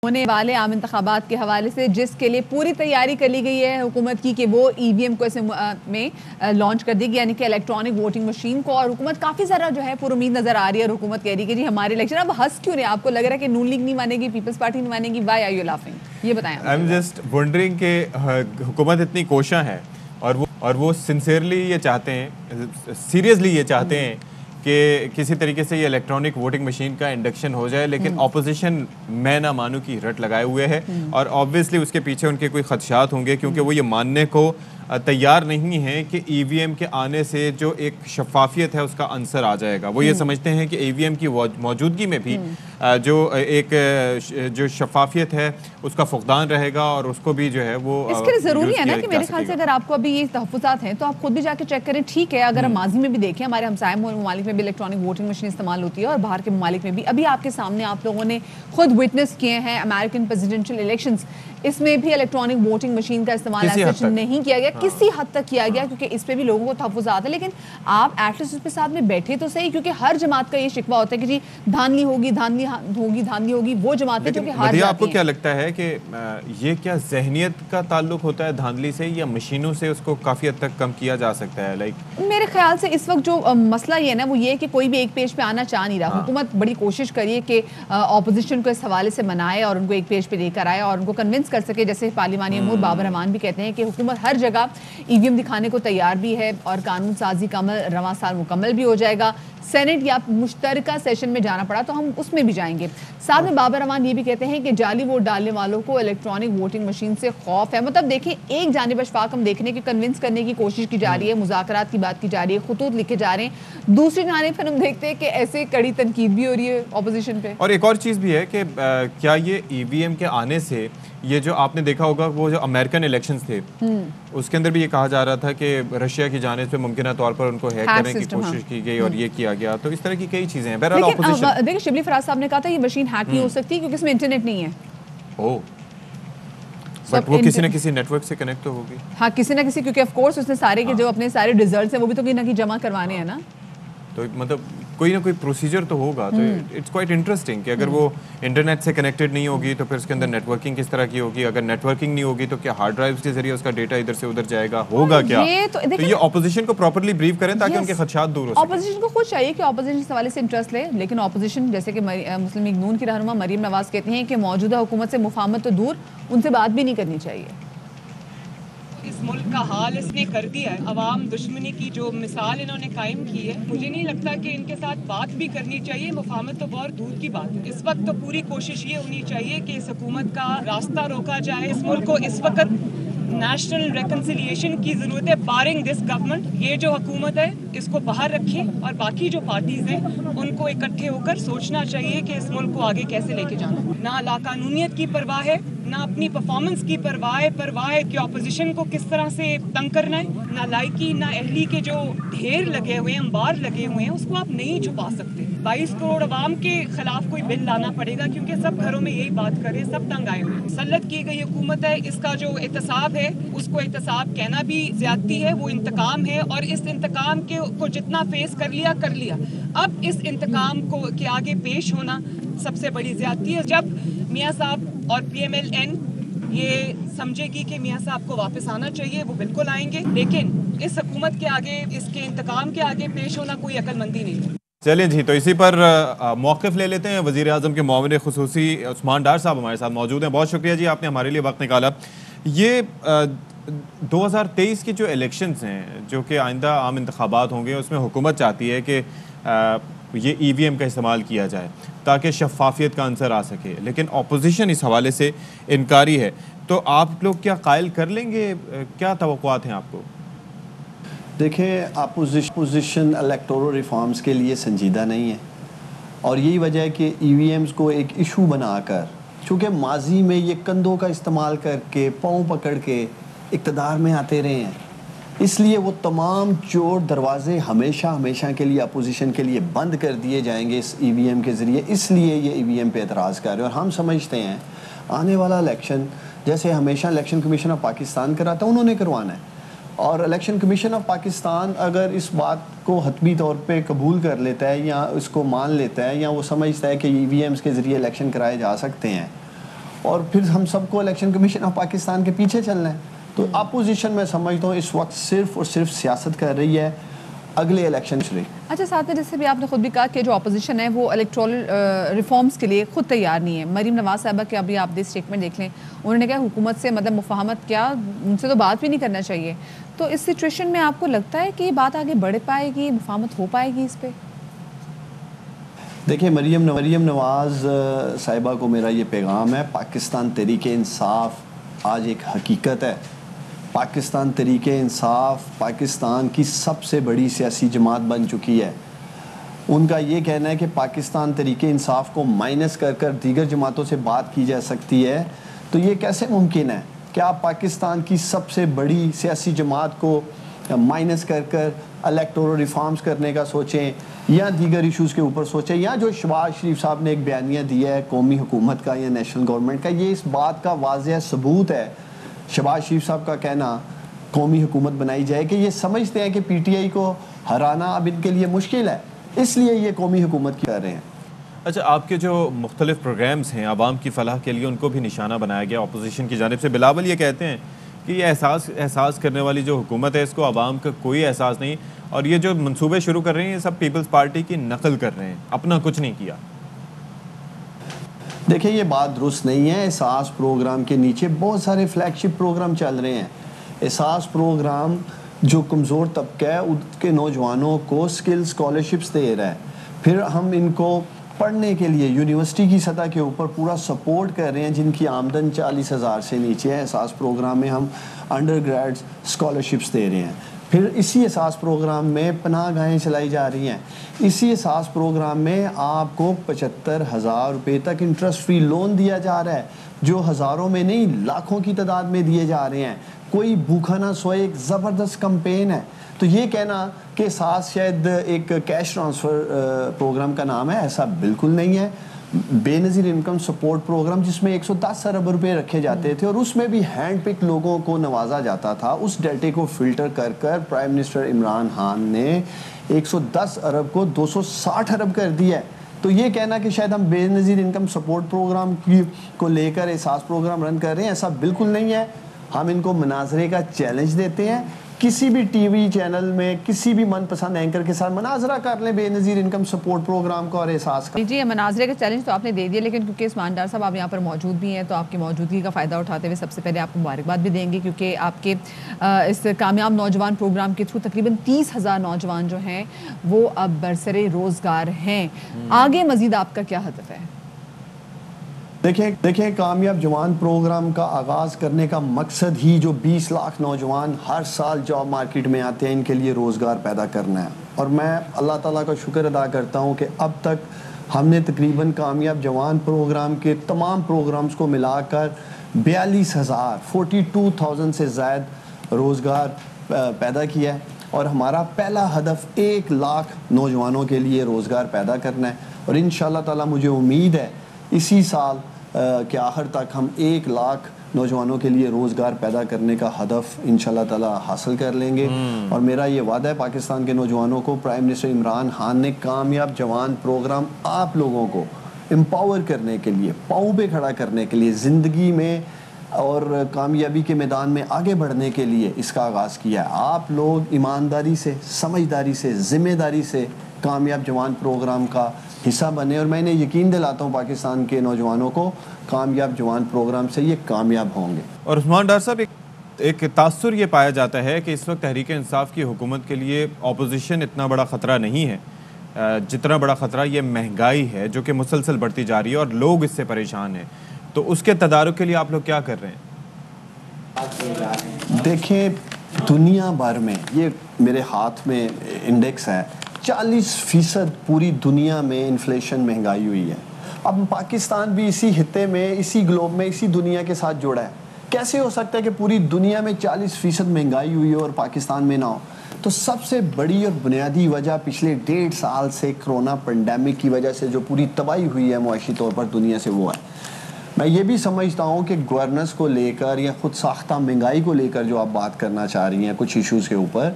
ہونے والے عام انتخابات کے حوالے سے جس کے لیے پوری تیاری کر لی گئی ہے حکومت کی کہ وہ ای وی ایم کو ایسے میں لانچ کر دے گی، یعنی کہ الیکٹرانک ووٹنگ مشین کو، اور حکومت کافی زیادہ جو ہے پر امید نظر آ رہی ہے، اور حکومت کہہ رہی ہے کہ جی ہمارے الیکشن اب ہنس کیوں رہے ہیں؟ آپ کو لگ رہا ہے کہ نون لیگ نہیں مانے گی، پیپلز پارٹی نہیں مانے گی؟ Why are you laughing? یہ بتائیں۔ آئی ایم جسٹ ونڈرنگ کہ حکومت اتنی کوشاں ہے اور وہ سنسیئرلی یہ چاہتے ہیں، سیریسلی یہ چاہتے ہیں کہ کسی طریقے سے یہ الیکٹرانک ووٹنگ مشین کا انڈکشن ہو جائے، لیکن اپوزیشن میں نہ مانو کی رٹ لگائے ہوئے ہے، اور آبویسلی اس کے پیچھے ان کے کوئی خدشات ہوں گے، کیونکہ وہ یہ ماننے کو تیار نہیں ہیں کہ ای وی ایم کے آنے سے جو ایک شفافیت ہے اس کا عنصر آ جائے گا۔ وہ یہ سمجھتے ہیں کہ ای وی ایم کی موجودگی میں بھی جو شفافیت ہے اس کا فقدان رہے گا، اور اس کو بھی جو ہے وہ اس کے لیے ضروری ہے نا کہ میرے خیال سے اگر آپ کو ابھی یہ تحفظات ہیں تو آپ خود بھی جا کے چیک کریں۔ ٹھیک ہے، اگر ہم ماضی میں بھی دیکھیں، ہمارے ہمسائے ممالک میں بھی الیکٹرانک ووٹنگ مشین استعمال ہوتی ہے، اور باہر کے ممالک میں بھی ابھی آپ کے سامنے آپ لوگوں نے خود وٹنس کیے ہیں امریکن پریزیڈنشل الیکشنز، اس میں بھی الیکٹرانک ووٹنگ مشین کا استعمال نہیں کیا گیا، کسی حد تک کیا گیا، کیونکہ اس پہ بھی لوگوں کو تحفظات ہے۔ لیکن آپ ایٹ لیسٹ اس پہ ساتھ میں بیٹھے تو صحیح، کیونکہ ہر جماعت کا یہ شکوہ ہوتا ہے کہ جی دھاندلی ہوگی، وہ جماعتیں جو کہ ہار جاتی ہیں۔ آپ کو کیا لگتا ہے کہ یہ کیا ذہنیت کا تعلق ہوتا ہے دھاندلی سے، یا مشینوں سے اس کو کافی حد تک کم کیا جا سکتا ہے؟ میرے خیال سے اس وقت جو مسئلہ یہ ہے نا، وہ یہ ہے کہ کوئی بھی ایک پیج پہ آنا چاہ نہیں رہا۔ حکومت بڑی کوشش کریے کہ اپوزیشن کو اس حوالے سے منائے اور ان کو ایک پیج پہ لے کر آئے اور ان کو کنونس کر سکے، جیسے پارلیمانی امور بابر رحمان بھی کہتے ہیں کہ حکومت ہر جگہ ای وی ایم دکھانے کو تیار بھی ہے، اور قانون سازی کا عمل رواں سال مکمل بھی ہو جائے گا۔ سینٹ یا مشترکہ سیشن میں جانا پڑا تو ہم اس میں بھی جائیں گے۔ ساتھ میں بابر رحمان یہ بھی کہتے ہیں کہ جعلی ووٹ ڈالنے والوں کو الیکٹرانک ووٹنگ مشین سے خوف ہے۔ مطلب دیکھیں، ایک جانب اشفاق ہم دیکھنے کی کنونس کرنے کی کوشش کی جا رہی ہے، مذاکرات کی بات کی جا رہی ہے، خطوط لکھے جا رہے ہیں، دوسری جانب پھر ہم دیکھتے ہیں کہ ایسے کڑی تنقید بھی ہو رہی ہے اپوزیشن پہ۔ اور ایک اور چیز بھی ہے کہ کیا یہ ای وی ایم کے آنے سے یہ جو آپ نے دیکھا ہوگا وہ جو امریکن الیکشنز تھے اس کے اندر بھی یہ کہا جا رہا تھا کہ رشیا کی جانب سے ممکنہ طور پر ان کو ہیک کرنے کی کوشش کی گئی اور یہ کیا گیا، تو اس طرح کی کئی چیزیں ہیں۔ بہرحال اپوزیشن، دیکھیں شبلی فراز صاحب نے کہا تھا یہ مشین ہیک نہیں ہو سکتی کیونکہ اس میں انٹرنیٹ نہیں ہے۔ بٹ وہ کسی نہ کسی نیٹ ورک سے کنیکٹ تو ہوگی۔ ہاں، کسی نہ کسی، کیونکہ آف کورس اس نے سارے کے جو اپنے سارے ریزلٹس ہیں وہ بھی تو کہیں نہ کہیں جمع کروانے ہیں نا، تو مطلب کوئی نہ کوئی پروسیجر تو ہوگا۔ تو اٹس کوائٹ انٹرسٹنگ کہ اگر وہ انٹرنیٹ سے کنیکٹڈ نہیں ہوگی تو پھر اس کے اندر نیٹ ورکنگ کس طرح کی ہوگی، اگر نیٹ ورکنگ نہیں ہوگی تو کیا ہارڈ ڈرائیوز کے ذریعے اس کا ڈیٹا ادھر سے ادھر جائے گا، ہوگا کیا؟ تو یہ اپوزیشن کو پراپرلی بریف کریں تاکہ ان کے خدشات دور ہو سکیں۔ اپوزیشن کو خود چاہیے کہ اپوزیشن اس حوالے سے انٹرسٹ لے، لیکن اپوزیشن جیسے کہ مسلم لیگ نون کی رہنما مریم نواز کہتی ہیں کہ موجودہ حکومت سے مفاہمت تو دور، ان سے بات بھی نہیں کرنی چاہیے۔ اس ملک کا حال اس نے کر دیا ہے، عوام دشمنی کی جو مثال انہوں نے قائم کی ہے، مجھے نہیں لگتا کہ ان کے ساتھ بات بھی کرنی چاہیے، مفاہمت تو بہت دور کی بات ہے۔ اس وقت تو پوری کوشش یہ ہونی چاہیے کہ اس حکومت کا راستہ روکا جائے۔ اس ملک کو اس وقت نیشنل ریکنسیلیشن کی ضرورت ہے، بارنگ دس گورنمنٹ۔ یہ جو حکومت ہے اس کو باہر رکھیں، اور باقی جو پارٹیز ہیں ان کو اکٹھے ہو کر سوچنا چاہیے کہ اس ملک کو آگے کیسے لے کے جانا ہے۔ نہ لاقانونیت کی پرواہ ہے، نہ اپنی پرفارمنس کی پرواہ ہے کہ اپوزیشن کو کس طرح سے تنگ کرنا ہے، نہ لائکی نہ اہلی کے جو ڈھیر لگے ہوئے ہیں، انبار لگے ہوئے ہیں، اس کو آپ نہیں چھپا سکتے۔ 22 کروڑ عوام کے خلاف کوئی بل لانا پڑے گا، کیونکہ سب گھروں میں یہی بات کر رہے ہیں، سب تنگ آئے ہوئے ہیں۔ مسلط کی گئی حکومت ہے، اس کا جو احتساب ہے اس کو احتساب کہنا بھی زیادتی ہے، وہ انتقام ہے، اور اس انتقام کو جتنا فیس کر لیا۔ اب اس انتقام کو کے آگے پیش ہونا سب سے بڑی زیادتی ہے۔ جب میاں صاحب اور پی ایم ایل این یہ سمجھے گی کہ میاں صاحب کو واپس آنا چاہیے، وہ بالکل آئیں گے، لیکن اس حکومت کے آگے، اس کے انتقام کے آگے پیش ہونا کوئی عقل مندی نہیں ہے۔ چلیں جی، تو اسی پر موقف لے لیتے ہیں۔ وزیر اعظم کے معاون خصوصی عثمان ڈار صاحب ہمارے ساتھ موجود ہیں۔ بہت شکریہ جی، آپ نے ہمارے لیے وقت نکالا۔ یہ 2023 کی جو الیکشنز ہیں، جو کہ آئندہ عام انتخابات ہوں گے، اس میں حکومت چاہتی ہے کہ یہ ای وی ایم کا استعمال کیا جائے تاکہ شفافیت کا عنصر آ سکے، لیکن اپوزیشن اس حوالے سے انکاری ہے۔ تو آپ لوگ کیا قائل کر لیں گے؟ کیا توقعات ہیں آپ کو؟ دیکھیں، اپوزیشن الیکٹورل ریفارمز کے لیے سنجیدہ نہیں ہے، اور یہی وجہ ہے کہ ای وی ایمز کو ایک ایشو بنا کر، چونکہ ماضی میں یہ کندھوں کا استعمال کر کے، پاؤں پکڑ کے اقتدار میں آتے رہے ہیں، اس لیے وہ تمام چور دروازے ہمیشہ کے لیے اپوزیشن کے لیے بند کر دیے جائیں گے اس ای وی ایم کے ذریعے۔ اس لیے یہ ای وی ایم پہ اعتراض کر رہے ہیں، اور ہم سمجھتے ہیں آنے والا الیکشن جیسے ہمیشہ الیکشن کمیشن آف پاکستان کراتا ہے، انہوں نے کروانا ہے، اور الیکشن کمیشن آف پاکستان اگر اس بات کو حتمی طور پہ قبول کر لیتا ہے یا اس کو مان لیتا ہے یا وہ سمجھتا ہے کہ ای وی ایمز کے ذریعے الیکشن کرائے جا سکتے ہیں، اور پھر ہم سب کو الیکشن کمیشن آف پاکستان کے پیچھے چلنا ہے. تو اپوزیشن میں سمجھتا ہوں اس وقت صرف اور صرف سیاست کر رہی ہے اگلے الیکشن سے. اچھا ساتھ میں جیسے بھی آپ نے خود بھی کہا کہ جو اپوزیشن ہے وہ الیکٹورل ریفارمز کے لیے خود تیار نہیں ہے. مریم نواز صاحبہ کے ابھی آپ اسٹیٹمنٹ دیکھ لیں, انہوں نے کہا حکومت سے مطلب مفاہمت کیا, ان سے تو بات بھی نہیں کرنا چاہیے. تو اس سچویشن میں آپ کو لگتا ہے کہ یہ بات آگے بڑھ پائے گی, مفاہمت ہو پائے گی اس پہ؟ دیکھیں مریم نواز صاحبہ کو میرا یہ پیغام ہے, پاکستان تحریک انصاف آج ایک حقیقت ہے. پاکستان تحریک انصاف پاکستان کی سب سے بڑی سیاسی جماعت بن چکی ہے. ان کا یہ کہنا ہے کہ پاکستان تحریک انصاف کو مائنس کر کر دیگر جماعتوں سے بات کی جا سکتی ہے, تو یہ کیسے ممکن ہے کہ آپ پاکستان کی سب سے بڑی سیاسی جماعت کو مائنس کر کر الیکٹورل ریفارمز کرنے کا سوچیں یا دیگر ایشوز کے اوپر سوچیں, یا جو شہباز شریف صاحب نے ایک بیانیہ دیا ہے قومی حکومت کا یا نیشنل گورنمنٹ کا, یہ اس بات کا واضح ثبوت ہے. شہباز شریف صاحب کا کہنا قومی حکومت بنائی جائے کہ یہ سمجھتے ہیں کہ پی ٹی آئی کو ہرانا اب ان کے لیے مشکل ہے, اس لیے یہ قومی حکومت کر رہے ہیں. اچھا, آپ کے جو مختلف پروگرامز ہیں عوام کی فلاح کے لیے, ان کو بھی نشانہ بنایا گیا اپوزیشن کی جانب سے. بلاول یہ کہتے ہیں کہ یہ احساس کرنے والی جو حکومت ہے اس کو عوام کا کوئی احساس نہیں, اور یہ جو منصوبے شروع کر رہے ہیں یہ سب پیپلز پارٹی کی نقل کر رہے ہیں, اپنا کچھ نہیں کیا. دیکھیں یہ بات درست نہیں ہے. احساس پروگرام کے نیچے بہت سارے فلیگ شپ پروگرام چل رہے ہیں. احساس پروگرام جو کمزور طبقہ ہے ان کے نوجوانوں کو سکل اسکالرشپس دے رہا ہے, پھر ہم ان کو پڑھنے کے لیے یونیورسٹی کی سطح کے اوپر پورا سپورٹ کر رہے ہیں جن کی آمدن 40,000 سے نیچے ہے. احساس پروگرام میں ہم انڈر گریڈ اسکالرشپس دے رہے ہیں. پھر اسی احساس پروگرام میں پناہ گاہیں چلائی جا رہی ہیں. اسی احساس پروگرام میں آپ کو 75,000 روپے تک انٹرسٹ فری لون دیا جا رہا ہے, جو ہزاروں میں نہیں لاکھوں کی تعداد میں دیے جا رہے ہیں. کوئی بھوکا نہ سوئے, ایک زبردست کمپین ہے. تو یہ کہنا کہ احساس شاید ایک کیش ٹرانسفر پروگرام کا نام ہے, ایسا بالکل نہیں ہے. بے نظیر انکم سپورٹ پروگرام جس میں 110 ارب روپے رکھے جاتے تھے اور اس میں بھی ہینڈ پک لوگوں کو نوازا جاتا تھا, اس ڈیٹے کو فلٹر کر کر پرائم منسٹر عمران خان نے 110 ارب کو 260 ارب کر دیا ہے. تو یہ کہنا کہ شاید ہم بے نظیر انکم سپورٹ پروگرام کو لے کر احساس پروگرام رن کر رہے ہیں, ایسا بالکل نہیں ہے. ہم ان کو مناظرے کا چیلنج دیتے ہیں, کسی بھی ٹی وی چینل میں کسی بھی من پسند اینکر کے ساتھ مناظرہ کر لیں بے نظیر انکم سپورٹ پروگرام کا اور احساس کا. جی مناظرے کا چیلنج تو آپ نے دے دیا, لیکن کیونکہ عثمان ڈار صاحب آپ یہاں پر موجود بھی ہیں تو آپ کی موجودگی کا فائدہ اٹھاتے ہوئے سب سے پہلے آپ کو مبارکباد بھی دیں گے, کیونکہ آپ کے اس کامیاب نوجوان پروگرام کے تھرو تقریباً 30,000 نوجوان جو ہیں وہ اب برسر روزگار ہیں. آگے مزید آپ کا کیا ہدف ہے؟ دیکھیں کامیاب جوان پروگرام کا آغاز کرنے کا مقصد ہی جو 20 لاکھ نوجوان ہر سال جاب مارکیٹ میں آتے ہیں ان کے لیے روزگار پیدا کرنا ہے. اور میں اللہ تعالیٰ کا شکر ادا کرتا ہوں کہ اب تک ہم نے تقریباً کامیاب جوان پروگرام کے تمام پروگرامز کو ملا کر 42,000 سے زائد روزگار پیدا کیا ہے, اور ہمارا پہلا ہدف 1 لاکھ نوجوانوں کے لیے روزگار پیدا کرنا ہے. اور انشاءاللہ تعالیٰ مجھے امید ہے اسی سال کے آخر تک ہم 1 لاکھ نوجوانوں کے لیے روزگار پیدا کرنے کا ہدف انشاءاللہ تعالیٰ حاصل کر لیں گے. اور میرا یہ وعدہ ہے پاکستان کے نوجوانوں کو, پرائم منسٹر عمران خان نے کامیاب جوان پروگرام آپ لوگوں کو امپاور کرنے کے لیے, پاؤں پہ کھڑا کرنے کے لیے, زندگی میں اور کامیابی کے میدان میں آگے بڑھنے کے لیے اس کا آغاز کیا ہے. آپ لوگ ایمانداری سے, سمجھداری سے, ذمہ داری سے کامیاب جوان پروگرام کا حصہ بنے, اور میں انہیں یقین دلاتا ہوں پاکستان کے نوجوانوں کو کامیاب جوان پروگرام سے یہ کامیاب ہوں گے. اور عثمان ڈار صاحب ایک تاثر یہ پایا جاتا ہے کہ اس وقت تحریک انصاف کی حکومت کے لیے اپوزیشن اتنا بڑا خطرہ نہیں ہے جتنا بڑا خطرہ یہ مہنگائی ہے جو کہ مسلسل بڑھتی جا رہی ہے اور لوگ اس سے پریشان ہیں. تو اس کے تدارک کے لیے آپ لوگ کیا کر رہے ہیں؟ دیکھیں دنیا بھر میں, یہ میرے ہاتھ میں انڈیکس ہے, 40% پوری دنیا میں انفلیشن مہنگائی ہوئی ہے. اب پاکستان بھی اسی خطے میں, اسی گلوب میں, اسی دنیا کے ساتھ جڑا ہے. کیسے ہو سکتا ہے کہ پوری دنیا میں 40% مہنگائی ہوئی ہے اور پاکستان میں نہ ہو؟ تو سب سے بڑی اور بنیادی وجہ پچھلے 1.5 سال سے کرونا پینڈیمک کی وجہ سے جو پوری تباہی ہوئی ہے معاشی طور پر دنیا سے, وہ ہے. میں یہ بھی سمجھتا ہوں کہ گورننس کو لے کر یا خود ساختہ مہنگائی کو لے کر جو آپ بات کرنا چاہ رہی ہیں کچھ ایشوز کے اوپر,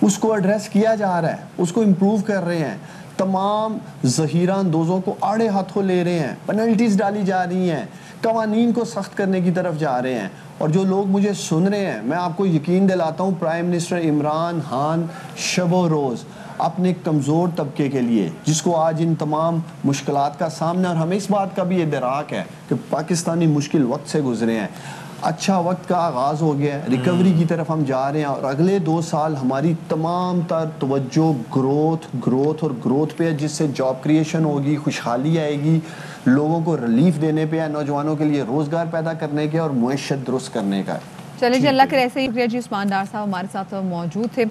اس کو ایڈریس کیا جا رہا ہے, اس کو امپروو کر رہے ہیں. تمام ذخیرہ اندوزوں کو آڑے ہاتھوں لے رہے ہیں, پینلٹیز ڈالی جا رہی ہیں, قوانین کو سخت کرنے کی طرف جا رہے ہیں. اور جو لوگ مجھے سن رہے ہیں میں آپ کو یقین دلاتا ہوں پرائم منسٹر عمران خان شب و روز اپنے کمزور طبقے کے لیے جس کو آج ان تمام مشکلات کا سامنا، اور ہمیں اس بات کا بھی ادراک ہے کہ پاکستانی مشکل وقت سے گزرے ہیں، اچھا وقت کا آغاز ہو گیا ہے، ریکوری کی طرف ہم جا رہے ہیں، اور اگلے 2 سال ہماری تمام تر توجہ گروتھ پہ ہے، جس سے جاب کریشن ہوگی، خوشحالی آئے گی، لوگوں کو ریلیف دینے پہ ہے، نوجوانوں کے لیے روزگار پیدا کرنے کے اور معیشت درست کرنے کا. چلیں جی، اللہ کرے ایسے ہی. جی عثمان ڈار صاحب ہمارے ساتھ موجود تھے.